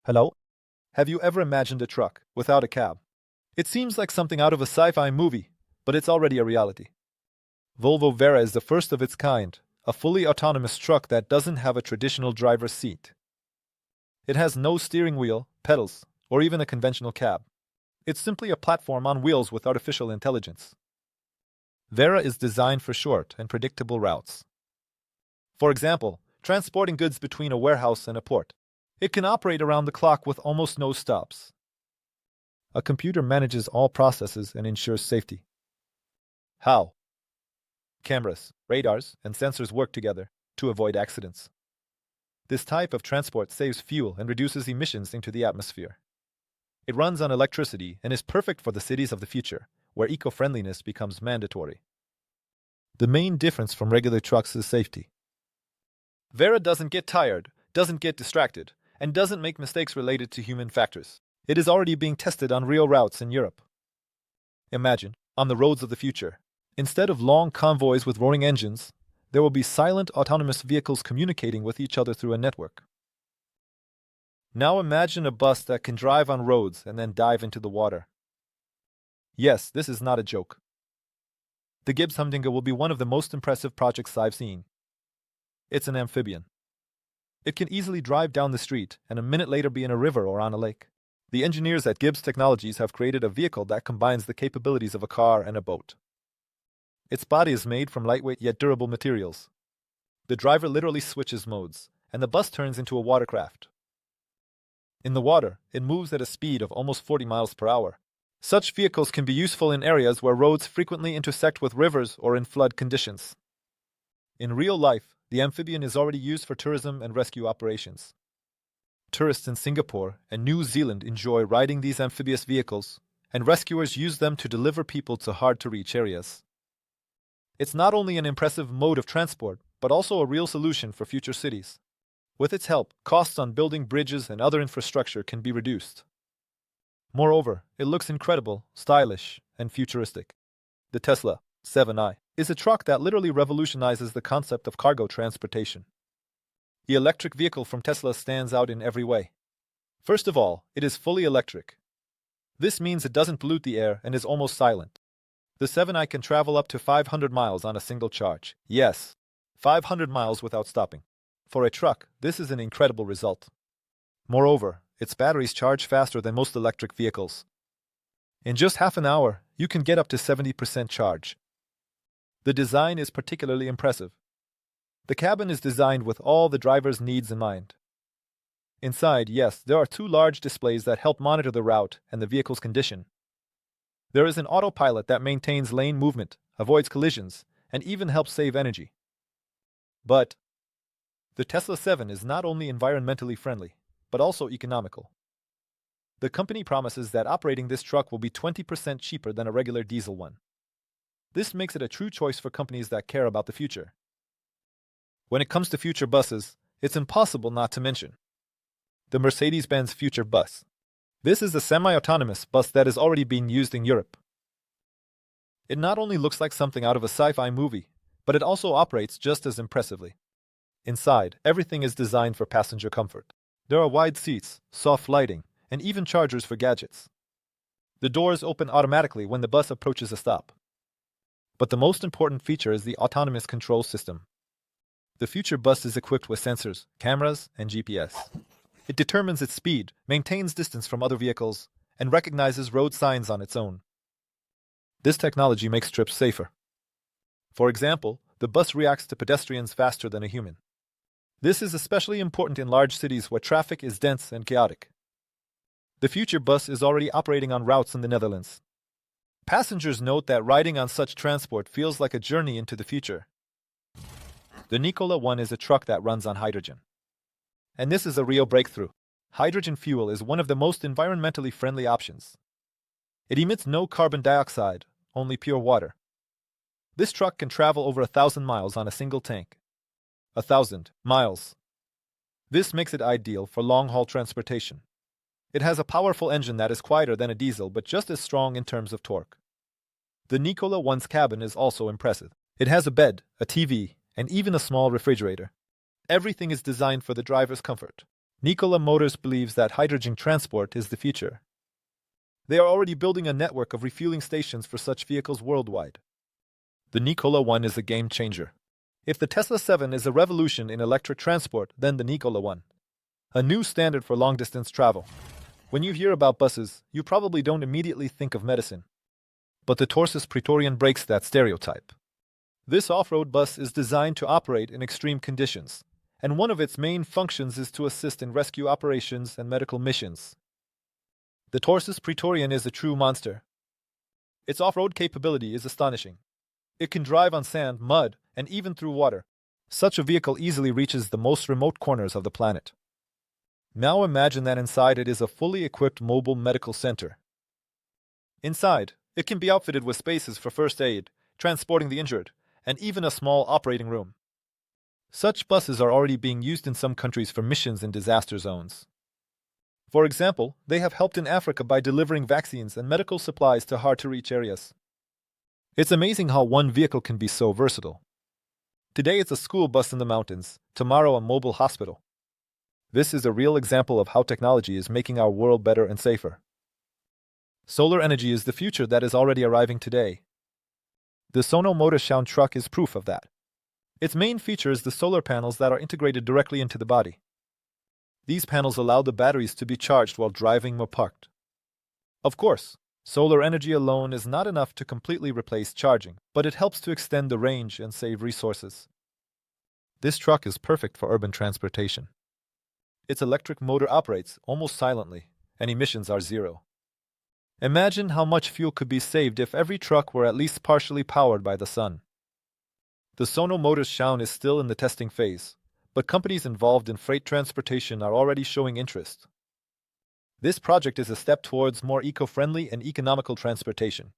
Hello? Have you ever imagined a truck without a cab? It seems like something out of a sci-fi movie, but it's already a reality. Volvo Vera is the first of its kind, a fully autonomous truck that doesn't have a traditional driver's seat. It has no steering wheel, pedals, or even a conventional cab. It's simply a platform on wheels with artificial intelligence. Vera is designed for short and predictable routes. For example, transporting goods between a warehouse and a port. It can operate around the clock with almost no stops. A computer manages all processes and ensures safety. How? Cameras, radars, and sensors work together to avoid accidents. This type of transport saves fuel and reduces emissions into the atmosphere. It runs on electricity and is perfect for the cities of the future, where eco-friendliness becomes mandatory. The main difference from regular trucks is safety. Vera doesn't get tired, doesn't get distracted, and doesn't make mistakes related to human factors. It is already being tested on real routes in Europe. Imagine, on the roads of the future, instead of long convoys with roaring engines, there will be silent autonomous vehicles communicating with each other through a network. Now imagine a bus that can drive on roads and then dive into the water. Yes, this is not a joke. The Gibbs Humdinger will be one of the most impressive projects I've seen. It's an amphibian. It can easily drive down the street and a minute later be in a river or on a lake. The engineers at Gibbs Technologies have created a vehicle that combines the capabilities of a car and a boat. Its body is made from lightweight yet durable materials. The driver literally switches modes, and the bus turns into a watercraft. In the water, it moves at a speed of almost 40 miles per hour. Such vehicles can be useful in areas where roads frequently intersect with rivers or in flood conditions. In real life, the amphibian is already used for tourism and rescue operations. Tourists in Singapore and New Zealand enjoy riding these amphibious vehicles, and rescuers use them to deliver people to hard-to-reach areas. It's not only an impressive mode of transport, but also a real solution for future cities. With its help, costs on building bridges and other infrastructure can be reduced. Moreover, it looks incredible, stylish, and futuristic. The Tesla 7i is a truck that literally revolutionizes the concept of cargo transportation. The electric vehicle from Tesla stands out in every way. First of all, it is fully electric. This means it doesn't pollute the air and is almost silent. The 7i can travel up to 500 miles on a single charge. Yes, 500 miles without stopping. For a truck, this is an incredible result. Moreover, its batteries charge faster than most electric vehicles. In just half an hour, you can get up to 70% charge. The design is particularly impressive. The cabin is designed with all the driver's needs in mind. Inside, yes, there are two large displays that help monitor the route and the vehicle's condition. There is an autopilot that maintains lane movement, avoids collisions, and even helps save energy. But the Tesla 7 is not only environmentally friendly, but also economical. The company promises that operating this truck will be 20% cheaper than a regular diesel one. This makes it a true choice for companies that care about the future. When it comes to future buses, it's impossible not to mention the Mercedes-Benz Future Bus. This is a semi-autonomous bus that is already being used in Europe. It not only looks like something out of a sci-fi movie, but it also operates just as impressively. Inside, everything is designed for passenger comfort. There are wide seats, soft lighting, and even chargers for gadgets. The doors open automatically when the bus approaches a stop. But the most important feature is the autonomous control system. The Future Bus is equipped with sensors, cameras, and GPS. It determines its speed, maintains distance from other vehicles, and recognizes road signs on its own. This technology makes trips safer. For example, the bus reacts to pedestrians faster than a human. This is especially important in large cities where traffic is dense and chaotic. The Future Bus is already operating on routes in the Netherlands. Passengers note that riding on such transport feels like a journey into the future. The Nikola 1 is a truck that runs on hydrogen. And this is a real breakthrough. Hydrogen fuel is one of the most environmentally friendly options. It emits no carbon dioxide, only pure water. This truck can travel over 1,000 miles on a single tank. 1,000 miles. This makes it ideal for long-haul transportation. It has a powerful engine that is quieter than a diesel but just as strong in terms of torque. The Nikola 1's cabin is also impressive. It has a bed, a TV, and even a small refrigerator. Everything is designed for the driver's comfort. Nikola Motors believes that hydrogen transport is the future. They are already building a network of refueling stations for such vehicles worldwide. The Nikola One is a game changer. If the Tesla 7 is a revolution in electric transport, then the Nikola One, a new standard for long-distance travel. When you hear about buses, you probably don't immediately think of medicine. But the Taurus Praetorian breaks that stereotype. This off-road bus is designed to operate in extreme conditions, and one of its main functions is to assist in rescue operations and medical missions. The Taurus Praetorian is a true monster. Its off-road capability is astonishing. It can drive on sand, mud, and even through water. Such a vehicle easily reaches the most remote corners of the planet. Now imagine that inside it is a fully equipped mobile medical center. Inside, it can be outfitted with spaces for first aid, transporting the injured, and even a small operating room. Such buses are already being used in some countries for missions in disaster zones. For example, they have helped in Africa by delivering vaccines and medical supplies to hard-to-reach areas. It's amazing how one vehicle can be so versatile. Today it's a school bus in the mountains, tomorrow a mobile hospital. This is a real example of how technology is making our world better and safer. Solar energy is the future that is already arriving today. The Sono Motorschauen truck is proof of that. Its main feature is the solar panels that are integrated directly into the body. These panels allow the batteries to be charged while driving or parked. Of course, solar energy alone is not enough to completely replace charging, but it helps to extend the range and save resources. This truck is perfect for urban transportation. Its electric motor operates almost silently, and emissions are zero. Imagine how much fuel could be saved if every truck were at least partially powered by the sun. The Sono Motorschauen is still in the testing phase, but companies involved in freight transportation are already showing interest. This project is a step towards more eco-friendly and economical transportation.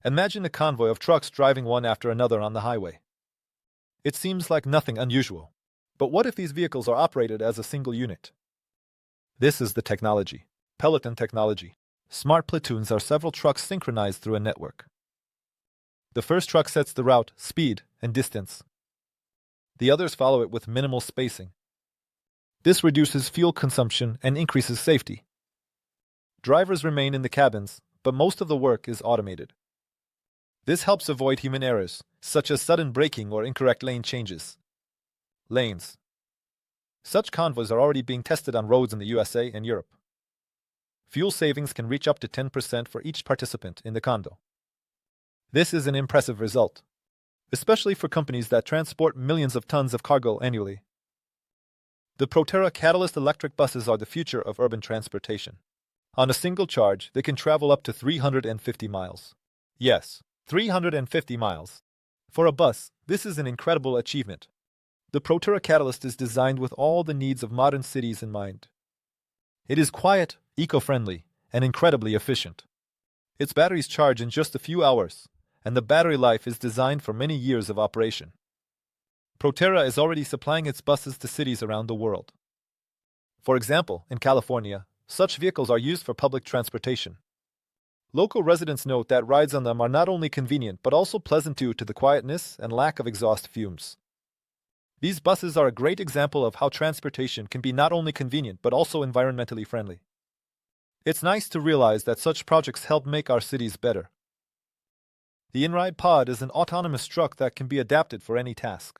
Imagine a convoy of trucks driving one after another on the highway. It seems like nothing unusual. But what if these vehicles are operated as a single unit? This is the technology. Peloton technology. Smart platoons are several trucks synchronized through a network. The first truck sets the route, speed, and distance. The others follow it with minimal spacing. This reduces fuel consumption and increases safety. Drivers remain in the cabins, but most of the work is automated. This helps avoid human errors, such as sudden braking or incorrect lane changes. Lanes. Such convoys are already being tested on roads in the USA and Europe. Fuel savings can reach up to 10% for each participant in the condo. This is an impressive result, especially for companies that transport millions of tons of cargo annually. The Proterra Catalyst electric buses are the future of urban transportation. On a single charge, they can travel up to 350 miles. Yes, 350 miles. For a bus, this is an incredible achievement. The Proterra Catalyst is designed with all the needs of modern cities in mind. It is quiet, eco-friendly, and incredibly efficient. Its batteries charge in just a few hours, and the battery life is designed for many years of operation. Proterra is already supplying its buses to cities around the world. For example, in California, such vehicles are used for public transportation. Local residents note that rides on them are not only convenient but also pleasant due to the quietness and lack of exhaust fumes. These buses are a great example of how transportation can be not only convenient but also environmentally friendly. It's nice to realize that such projects help make our cities better. The InRide Pod is an autonomous truck that can be adapted for any task.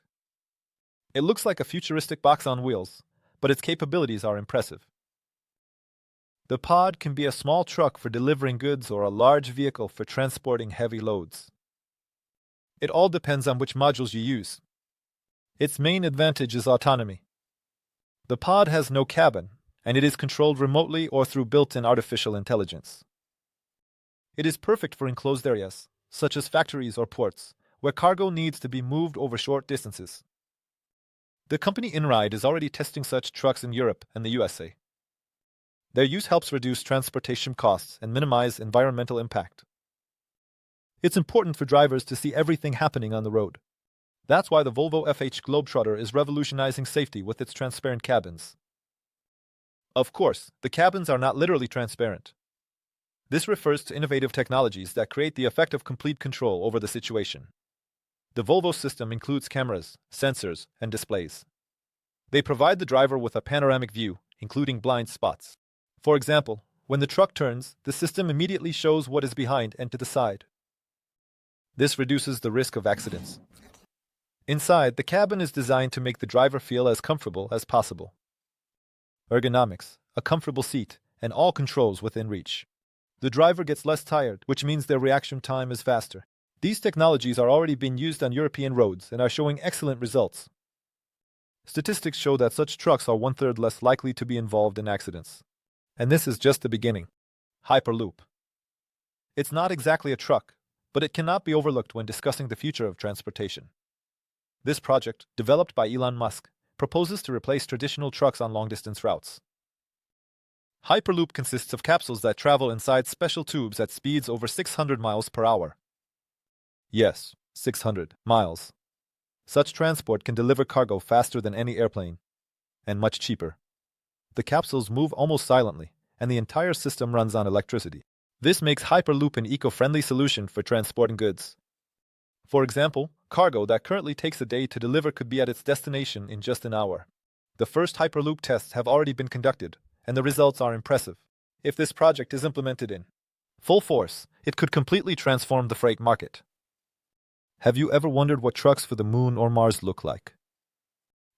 It looks like a futuristic box on wheels, but its capabilities are impressive. The pod can be a small truck for delivering goods or a large vehicle for transporting heavy loads. It all depends on which modules you use. Its main advantage is autonomy. The pod has no cabin, and it is controlled remotely or through built-in artificial intelligence. It is perfect for enclosed areas, such as factories or ports, where cargo needs to be moved over short distances. The company InRide is already testing such trucks in Europe and the USA. Their use helps reduce transportation costs and minimize environmental impact. It's important for drivers to see everything happening on the road. That's why the Volvo FH Globetrotter is revolutionizing safety with its transparent cabins. Of course, the cabins are not literally transparent. This refers to innovative technologies that create the effect of complete control over the situation. The Volvo system includes cameras, sensors, and displays. They provide the driver with a panoramic view, including blind spots. For example, when the truck turns, the system immediately shows what is behind and to the side. This reduces the risk of accidents. Inside, the cabin is designed to make the driver feel as comfortable as possible. Ergonomics, a comfortable seat, and all controls within reach. The driver gets less tired, which means their reaction time is faster. These technologies are already being used on European roads and are showing excellent results. Statistics show that such trucks are 1/3 less likely to be involved in accidents. And this is just the beginning. Hyperloop. It's not exactly a truck, but it cannot be overlooked when discussing the future of transportation. This project, developed by Elon Musk, proposes to replace traditional trucks on long-distance routes. Hyperloop consists of capsules that travel inside special tubes at speeds over 600 miles per hour. Yes, 600 miles. Such transport can deliver cargo faster than any airplane, and much cheaper. The capsules move almost silently, and the entire system runs on electricity. This makes Hyperloop an eco-friendly solution for transporting goods. For example, cargo that currently takes a day to deliver could be at its destination in just an hour. The first Hyperloop tests have already been conducted, and the results are impressive. If this project is implemented in full force, it could completely transform the freight market. Have you ever wondered what trucks for the Moon or Mars look like?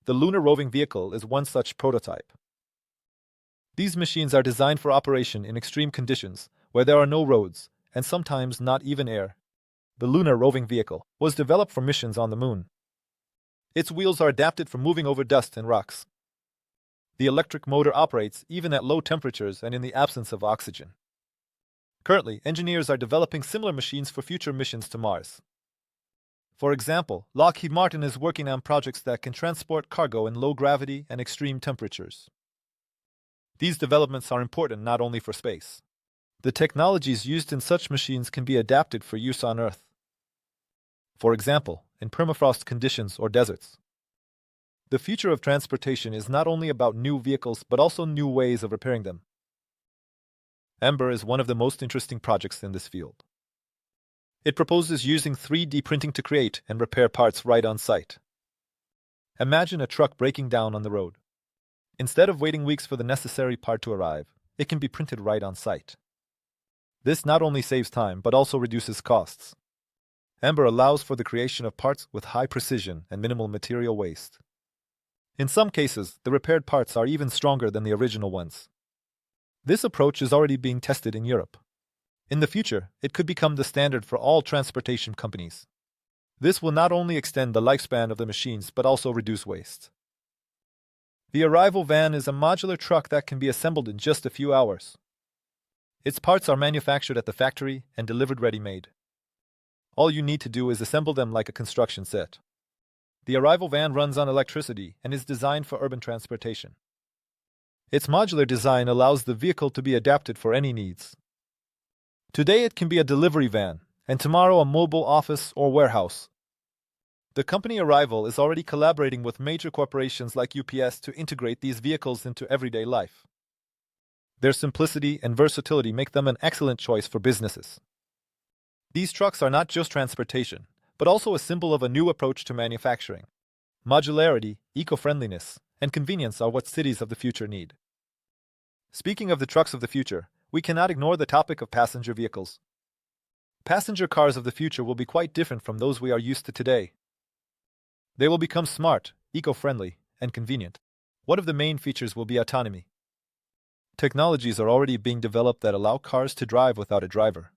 The Lunar Roving Vehicle is one such prototype. These machines are designed for operation in extreme conditions, where there are no roads, and sometimes not even air. The Lunar Roving Vehicle was developed for missions on the Moon. Its wheels are adapted for moving over dust and rocks. The electric motor operates even at low temperatures and in the absence of oxygen. Currently, engineers are developing similar machines for future missions to Mars. For example, Lockheed Martin is working on projects that can transport cargo in low gravity and extreme temperatures. These developments are important not only for space. The technologies used in such machines can be adapted for use on Earth. For example, in permafrost conditions or deserts. The future of transportation is not only about new vehicles but also new ways of repairing them. Ember is one of the most interesting projects in this field. It proposes using 3D printing to create and repair parts right on site. Imagine a truck breaking down on the road. Instead of waiting weeks for the necessary part to arrive, it can be printed right on site. This not only saves time but also reduces costs. Ember allows for the creation of parts with high precision and minimal material waste. In some cases, the repaired parts are even stronger than the original ones. This approach is already being tested in Europe. In the future, it could become the standard for all transportation companies. This will not only extend the lifespan of the machines but also reduce waste. The Arrival Van is a modular truck that can be assembled in just a few hours. Its parts are manufactured at the factory and delivered ready-made. All you need to do is assemble them like a construction set. The Arrival Van runs on electricity and is designed for urban transportation. Its modular design allows the vehicle to be adapted for any needs. Today it can be a delivery van, and tomorrow a mobile office or warehouse. The company Arrival is already collaborating with major corporations like UPS to integrate these vehicles into everyday life. Their simplicity and versatility make them an excellent choice for businesses. These trucks are not just transportation, but also a symbol of a new approach to manufacturing. Modularity, eco-friendliness, and convenience are what cities of the future need. Speaking of the trucks of the future, we cannot ignore the topic of passenger vehicles. Passenger cars of the future will be quite different from those we are used to today. They will become smart, eco-friendly, and convenient. One of the main features will be autonomy. Technologies are already being developed that allow cars to drive without a driver.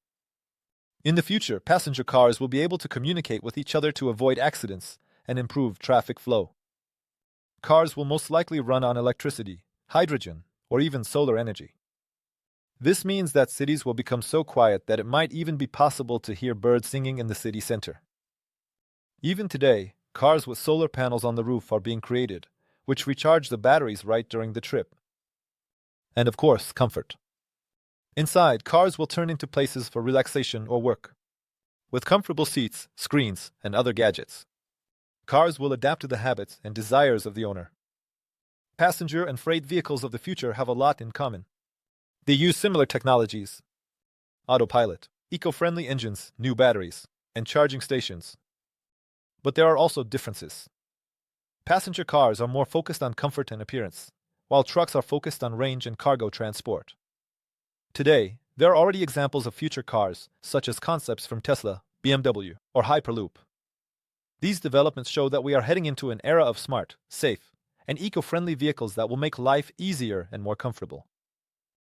In the future, passenger cars will be able to communicate with each other to avoid accidents and improve traffic flow. Cars will most likely run on electricity, hydrogen, or even solar energy. This means that cities will become so quiet that it might even be possible to hear birds singing in the city center. Even today, cars with solar panels on the roof are being created, which recharge the batteries right during the trip. And of course, comfort. Inside, cars will turn into places for relaxation or work. With comfortable seats, screens, and other gadgets. Cars will adapt to the habits and desires of the owner. Passenger and freight vehicles of the future have a lot in common. They use similar technologies: autopilot, eco-friendly engines, new batteries, and charging stations. But there are also differences. Passenger cars are more focused on comfort and appearance, while trucks are focused on range and cargo transport. Today, there are already examples of future cars, such as concepts from Tesla, BMW, or Hyperloop. These developments show that we are heading into an era of smart, safe, and eco-friendly vehicles that will make life easier and more comfortable.